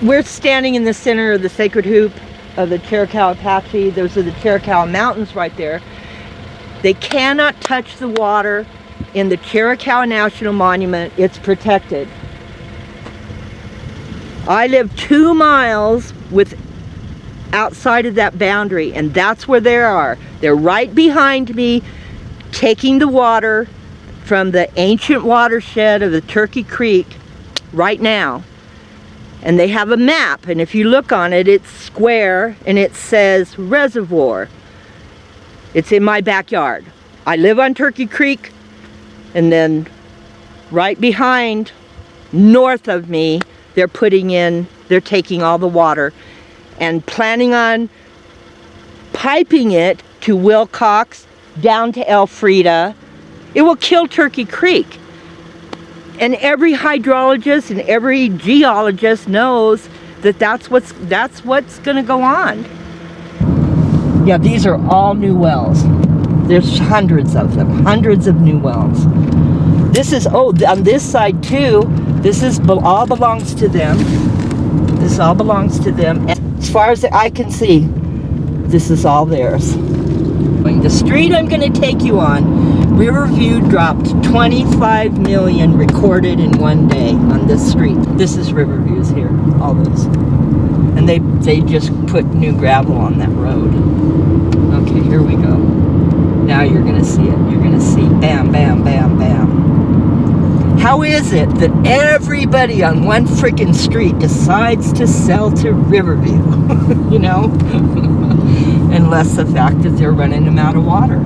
We're standing in the center of the sacred hoop of the Chiricahua Apache. Those are the Chiricahua Mountains right there. They cannot touch the water in the Chiricahua National Monument. It's protected. I live 2 miles outside of that boundary, and that's where they are. They're right behind me, taking the water from the ancient watershed of the Turkey Creek right now. And they have a map, and if you look on it, it's square and it says reservoir. It's in my backyard. I live on Turkey Creek, and then right behind, north of me, they're taking all the water and planning on piping it to Wilcox, down to Elfrida. It will kill Turkey Creek. And every hydrologist and every geologist knows that that's what's going to go on. Yeah, these are all new wells. There's hundreds of them, hundreds of new wells. This is, on this side too, all belongs to them. This all belongs to them. And as far as I can see, this is all theirs. The street I'm going to take you on, Riverview dropped 25 million recorded in one day on this street. This is Riverview's here, all those. And they just put new gravel on that road. Okay, here we go. Now you're going to see it. You're going to see bam, bam, bam, bam. How is it that everybody on one freaking street decides to sell to Riverview? You know? Unless the fact that they're running them out of water.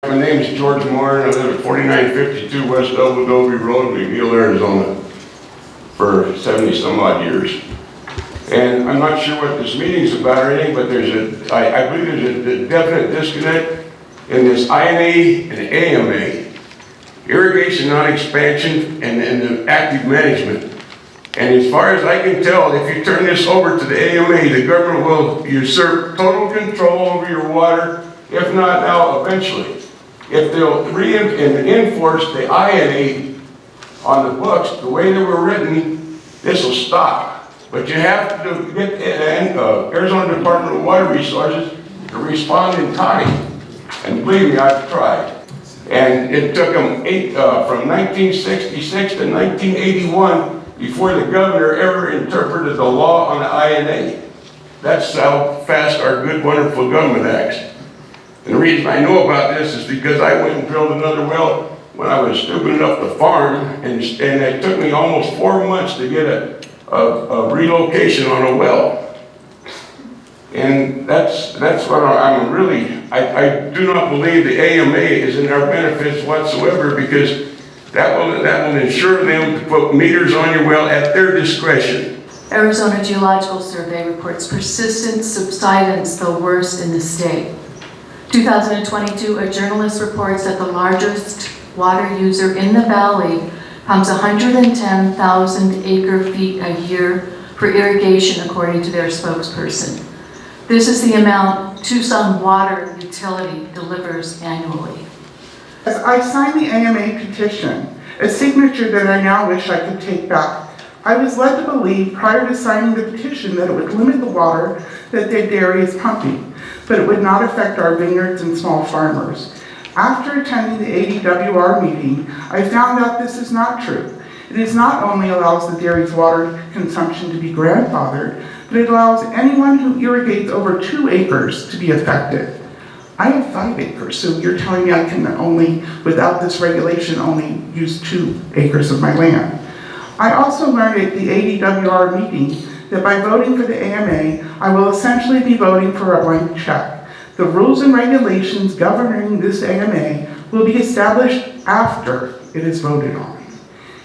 My name is George Moore, and I live at 4952 West Adobe Road, McNeil, Arizona, for 70 some odd years. And I'm not sure what this meeting's about or anything, but I believe there's a definite disconnect in this INA and AMA, irrigation non-expansion and the active management. And as far as I can tell, if you turn this over to the AMA, the government will usurp total control over your water, if not now, eventually. If they'll enforce the INA on the books, the way they were written, this will stop. But you have to get Arizona Department of Water Resources to respond in time. And believe me, I've tried. And it took them from 1966 to 1981 before the governor ever interpreted the law on the INA. That's how fast our good, wonderful government acts. And the reason I know about this is because I went and drilled another well when I was stupid enough to farm, and it took me almost 4 months to get a relocation on a well. And that's what I'm really, I do not believe the AMA is in our benefits whatsoever, because that will ensure them to put meters on your well at their discretion. Arizona Geological Survey reports persistent subsidence, the worst in the state. 2022, a journalist reports that the largest water user in the valley pumps 110,000 acre-feet a year for irrigation, according to their spokesperson. This is the amount Tucson Water Utility delivers annually. As I signed the AMA petition, a signature that I now wish I could take back, I was led to believe prior to signing the petition that it would limit the water that their dairy is pumping, but it would not affect our vineyards and small farmers. After attending the ADWR meeting, I found out this is not true. It not only allows the dairy's water consumption to be grandfathered, but it allows anyone who irrigates over 2 acres to be affected. I have 5 acres, so you're telling me I can only, without this regulation, only use 2 acres of my land. I also learned at the ADWR meeting that by voting for the AMA, I will essentially be voting for a blank check. The rules and regulations governing this AMA will be established after it is voted on.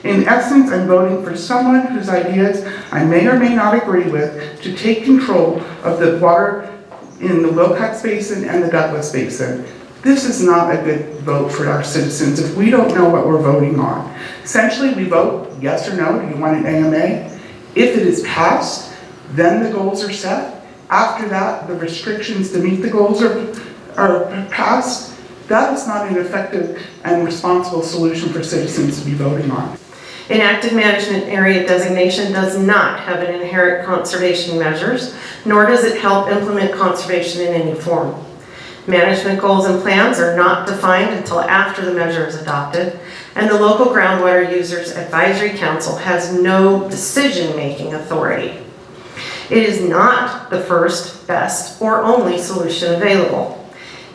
In essence, I'm voting for someone whose ideas I may or may not agree with to take control of the water in the Wilcox Basin and the Douglas Basin. This is not a good vote for our citizens if we don't know what we're voting on. Essentially, we vote yes or no, do you want an AMA? If it is passed, then the goals are set. After that, the restrictions to meet the goals are passed. That is not an effective and responsible solution for citizens to be voting on. Enacted management area designation does not have an inherent conservation measures, nor does it help implement conservation in any form. Management goals and plans are not defined until after the measure is adopted, and the local groundwater users advisory council has no decision-making authority. It is not the first, best, or only solution available.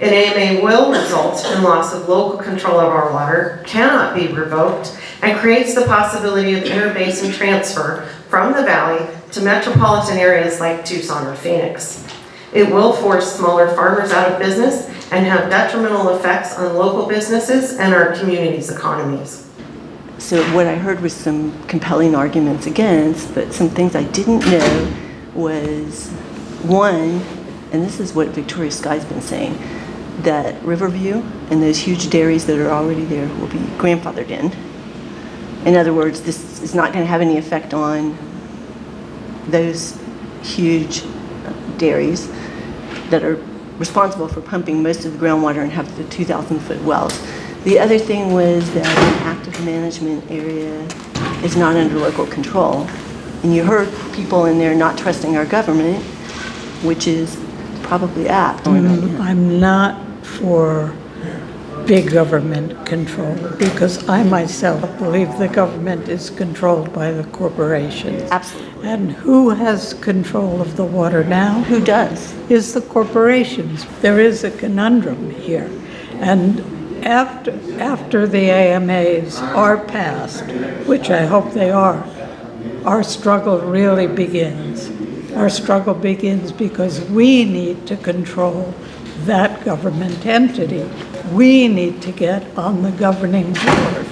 An AMA will result in loss of local control of our water, cannot be revoked, and creates the possibility of interbasin transfer from the valley to metropolitan areas like Tucson or Phoenix. It will force smaller farmers out of business and have detrimental effects on local businesses and our communities' economies. So what I heard was some compelling arguments against, but some things I didn't know was, one, and this is what Victoria Sky's been saying, that Riverview and those huge dairies that are already there will be grandfathered in. In other words, this is not going to have any effect on those huge dairies that are responsible for pumping most of the groundwater and have the 2,000-foot wells. The other thing was that an active management area is not under local control. And you heard people in there not trusting our government, which is probably apt. I'm not for big government control because I myself believe the government is controlled by the corporations. Absolutely. And who has control of the water now? Who does? Is the corporations. There is a conundrum here. And after the AMAs are passed, which I hope they are, our struggle really begins. Our struggle begins because we need to control that government entity. We need to get on the governing board.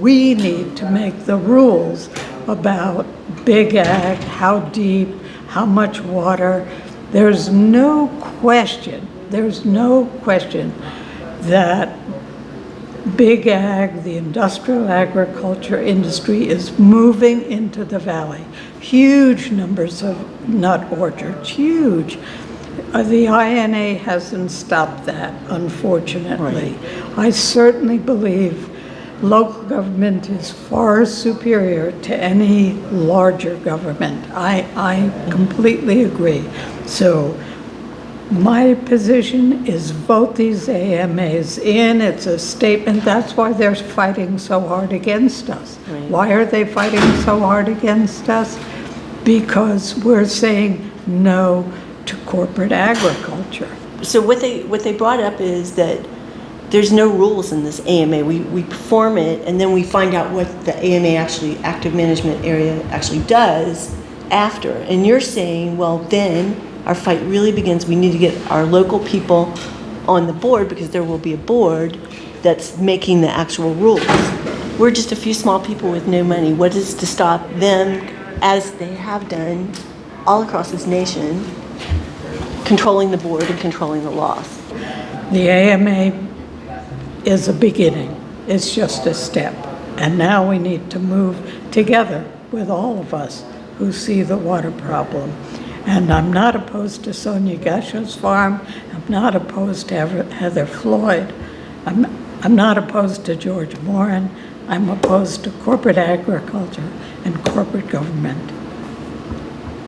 We need to make the rules about big ag, how deep, how much water. There's no question that big ag, the industrial agriculture industry is moving into the valley. Huge numbers of nut orchards, huge. The INA hasn't stopped that, unfortunately. Right. I certainly believe local government is far superior to any larger government. I completely agree. So my position is vote these AMAs in. It's a statement. That's why they're fighting so hard against us. Right. Why are they fighting so hard against us? Because we're saying no to corporate agriculture. So what they brought up is that there's no rules in this AMA. We perform it and then we find out what the AMA actually, active management area, actually does after. And you're saying, well, then our fight really begins. We need to get our local people on the board because there will be a board that's making the actual rules. We're just a few small people with no money. What is to stop them, as they have done all across this nation, controlling the board and controlling the laws? The AMA is a beginning. It's just a step. And now we need to move together with all of us who see the water problem. And I'm not opposed to Sonia Gasho's farm. I'm not opposed to Heather Floyd. I'm not opposed to George Moran. I'm opposed to corporate agriculture and corporate government.